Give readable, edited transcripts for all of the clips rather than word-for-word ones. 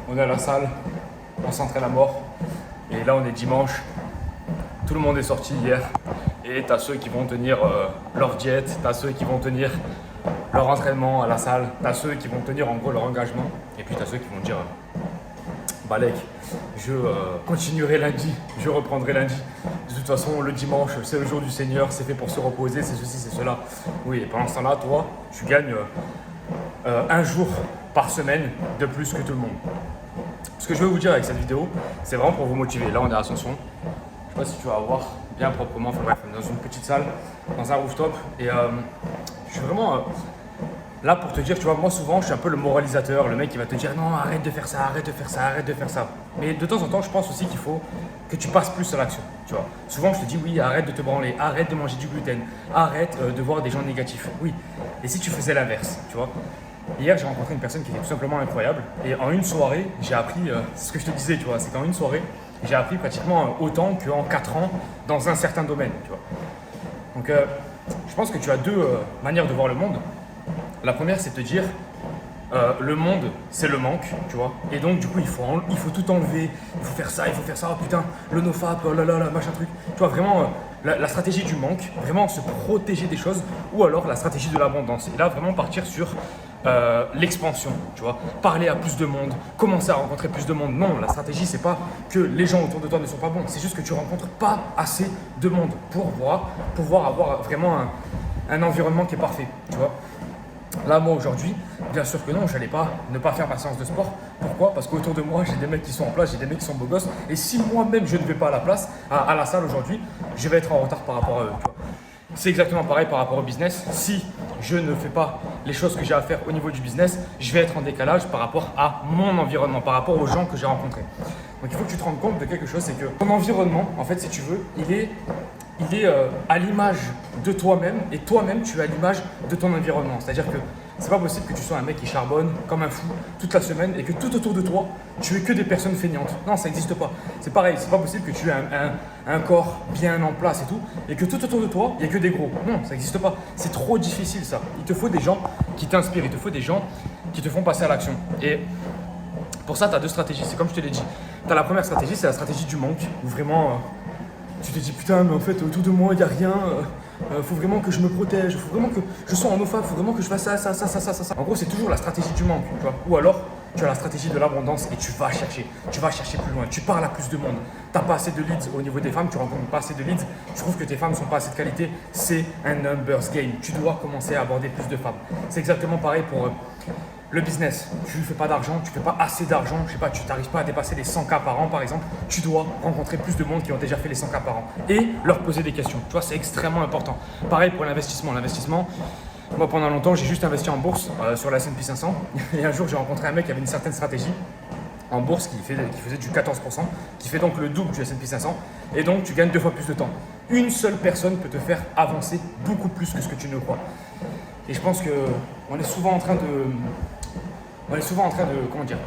on est à la salle, on s'entraîne à mort. Et là, on est dimanche. Tout le monde est sorti hier. Et tu as ceux qui vont tenir leur diète, tu as ceux qui vont tenir leur entraînement à la salle, tu as ceux qui vont tenir en gros leur engagement. Et puis tu as ceux qui vont dire Balek, je continuerai lundi, je reprendrai lundi. De toute façon, le dimanche, c'est le jour du Seigneur, c'est fait pour se reposer, c'est ceci, c'est cela. Oui, et pendant ce temps-là, toi, tu gagnes un jour par semaine de plus que tout le monde. Ce que je veux vous dire avec cette vidéo, c'est vraiment pour vous motiver. Là, on est à Ascension. Je sais pas si tu vas voir bien proprement. Enfin bref, on est dans une petite salle, dans un rooftop. Et je suis vraiment là pour te dire, tu vois, moi souvent, je suis un peu le moralisateur, le mec qui va te dire non, arrête de faire ça, arrête de faire ça, arrête de faire ça. Mais de temps en temps, je pense aussi qu'il faut que tu passes plus à l'action. Tu vois, souvent, je te dis oui, arrête de te branler, arrête de manger du gluten, arrête de voir des gens négatifs. Oui. Et si tu faisais l'inverse, tu vois. Hier, j'ai rencontré une personne qui était tout simplement incroyable. Et en une soirée, j'ai appris, c'est ce que je te disais, tu vois, c'est qu'en une soirée, j'ai appris pratiquement autant qu'en 4 ans dans un certain domaine, tu vois. Donc, je pense que tu as deux manières de voir le monde. La première, c'est de te dire, le monde, c'est le manque, tu vois. Et donc, du coup, il faut tout enlever, il faut faire ça, oh putain, le nofap, oh là là là, machin truc. Tu vois, vraiment, la stratégie du manque, vraiment se protéger des choses, ou alors la stratégie de l'abondance. Et là, vraiment partir sur l'expansion, tu vois, parler à plus de monde, commencer à rencontrer plus de monde. Non, la stratégie, c'est pas que les gens autour de toi ne sont pas bons, c'est juste que tu rencontres pas assez de monde pour pouvoir avoir vraiment un environnement qui est parfait, tu vois. Là, moi, aujourd'hui, bien sûr que non, je n'allais pas ne pas faire ma séance de sport. Pourquoi? Parce qu'autour de moi, j'ai des mecs qui sont en place, j'ai des mecs qui sont beaux gosses. Et si moi-même, je ne vais pas à la place, à la salle aujourd'hui, je vais être en retard par rapport à eux. C'est exactement pareil par rapport au business. Si je ne fais pas les choses que j'ai à faire au niveau du business, je vais être en décalage par rapport à mon environnement, par rapport aux gens que j'ai rencontrés. Donc, il faut que tu te rendes compte de quelque chose, c'est que ton environnement, en fait, si tu veux, il est à l'image de toi-même et toi-même tu es à l'image de ton environnement. C'est-à-dire que c'est pas possible que tu sois un mec qui charbonne comme un fou toute la semaine et que tout autour de toi tu aies que des personnes feignantes. Non, ça n'existe pas. C'est pareil, c'est pas possible que tu aies un corps bien en place et tout et que tout autour de toi il n'y a que des gros. Non, ça n'existe pas. C'est trop difficile ça. Il te faut des gens qui t'inspirent, il te faut des gens qui te font passer à l'action. Et pour ça, tu as deux stratégies. C'est comme je te l'ai dit. Tu as la première stratégie, c'est la stratégie du manque où vraiment tu te dis putain mais en fait autour de moi il n'y a rien, faut vraiment que je me protège, faut vraiment que je sois en nofap, faut vraiment que je fasse ça. En gros c'est toujours la stratégie du manque, tu vois. Ou alors tu as la stratégie de l'abondance et tu vas chercher plus loin, tu parles à plus de monde. T'as pas assez de leads au niveau des femmes, tu rencontres pas assez de leads, tu trouves que tes femmes sont pas assez de qualité, c'est un numbers game. Tu dois commencer à aborder plus de femmes. C'est exactement pareil pour le business, tu ne fais pas d'argent, tu ne fais pas assez d'argent, je sais pas, tu n'arrives pas à dépasser les 100K par an par exemple, tu dois rencontrer plus de monde qui ont déjà fait les 100K par an et leur poser des questions. Tu vois, c'est extrêmement important. Pareil pour l'investissement. L'investissement, moi pendant longtemps, j'ai juste investi en bourse sur la S&P 500 et un jour, j'ai rencontré un mec qui avait une certaine stratégie en bourse qui faisait du 14%, qui fait donc le double du S&P 500 et donc tu gagnes 2 fois plus de temps. Une seule personne peut te faire avancer beaucoup plus que ce que tu ne crois. Et je pense qu'on est souvent en train de... comment dire?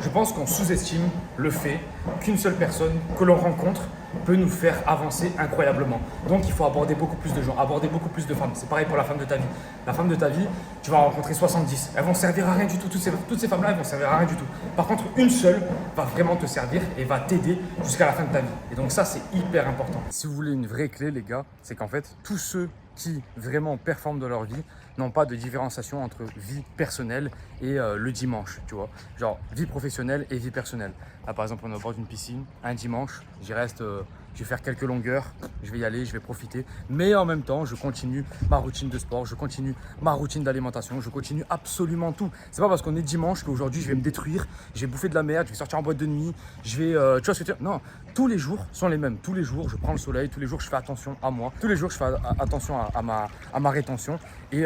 Je pense qu'on sous-estime le fait qu'une seule personne que l'on rencontre peut nous faire avancer incroyablement. Donc il faut aborder beaucoup plus de gens, aborder beaucoup plus de femmes. C'est pareil pour la femme de ta vie. La femme de ta vie, tu vas en rencontrer 70. Elles vont servir à rien du tout. Toutes ces femmes-là, elles vont servir à rien du tout. Par contre, une seule va vraiment te servir et va t'aider jusqu'à la fin de ta vie. Et donc ça, c'est hyper important. Si vous voulez une vraie clé, les gars, c'est qu'en fait, tous ceux qui vraiment performent dans leur vie n'ont pas de différenciation entre vie personnelle et le dimanche, tu vois. Genre vie professionnelle et vie personnelle. Là, par exemple, on est au bord d'une piscine, un dimanche, j'y reste, je vais faire quelques longueurs, je vais y aller, je vais profiter. Mais en même temps, je continue ma routine de sport, je continue ma routine d'alimentation, je continue absolument tout. C'est pas parce qu'on est dimanche qu'aujourd'hui, je vais me détruire, je vais bouffer de la merde, je vais sortir en boîte de nuit, je vais, tu vois ce que tu veux dire? Non, tous les jours sont les mêmes. Tous les jours, je prends le soleil, tous les jours, je fais attention à moi. Tous les jours, je fais attention à ma rétention et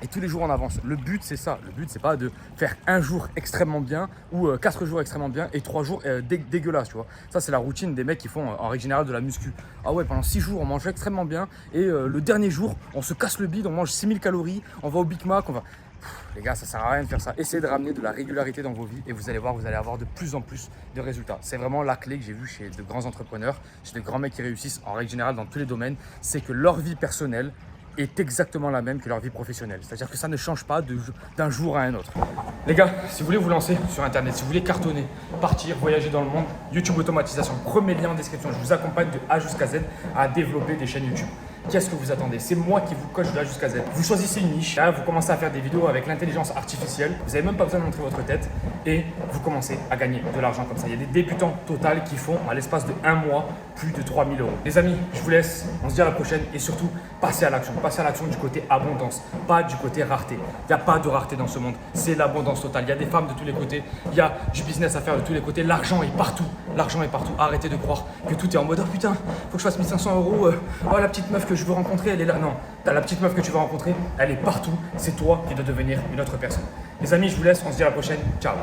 tous les jours on avance. Le but c'est ça, le but c'est pas de faire un jour extrêmement bien ou 4 jours extrêmement bien et 3 jours dégueulasses, tu vois. Ça c'est la routine des mecs qui font en règle générale de la muscu. Ah ouais, pendant 6 jours on mange extrêmement bien et le dernier jour on se casse le bide, on mange 6000 calories, on va au Big Mac, on va... Les gars, ça sert à rien de faire ça. Essayez de ramener de la régularité dans vos vies et vous allez voir, vous allez avoir de plus en plus de résultats. C'est vraiment la clé que j'ai vue chez de grands entrepreneurs, chez de grands mecs qui réussissent en règle générale dans tous les domaines, c'est que leur vie personnelle est exactement la même que leur vie professionnelle. C'est-à-dire que ça ne change pas d'un jour à un autre. Les gars, si vous voulez vous lancer sur Internet, si vous voulez cartonner, partir, voyager dans le monde, YouTube automatisation, premier lien en description. Je vous accompagne de A jusqu'à Z à développer des chaînes YouTube. Qu'est-ce que vous attendez? C'est moi qui vous coach de A jusqu'à Z. Vous choisissez une niche, là vous commencez à faire des vidéos avec l'intelligence artificielle, vous n'avez même pas besoin de montrer votre tête et vous commencez à gagner de l'argent comme ça. Il y a des débutants total qui font à l'espace de 1 mois plus de 3 000 €. Les amis, je vous laisse, on se dit à la prochaine et surtout passez à l'action. Passez à l'action du côté abondance, pas du côté rareté. Il n'y a pas de rareté dans ce monde, c'est l'abondance totale. Il y a des femmes de tous les côtés, il y a du business à faire de tous les côtés, l'argent est partout. L'argent est partout. Arrêtez de croire que tout est en mode oh putain, faut que je fasse 1 500 €. Oh la petite meuf que je veux rencontrer, elle est là. Non, t'as la petite meuf que tu veux rencontrer, elle est partout. C'est toi qui dois devenir une autre personne. Les amis, je vous laisse. On se dit à la prochaine. Ciao.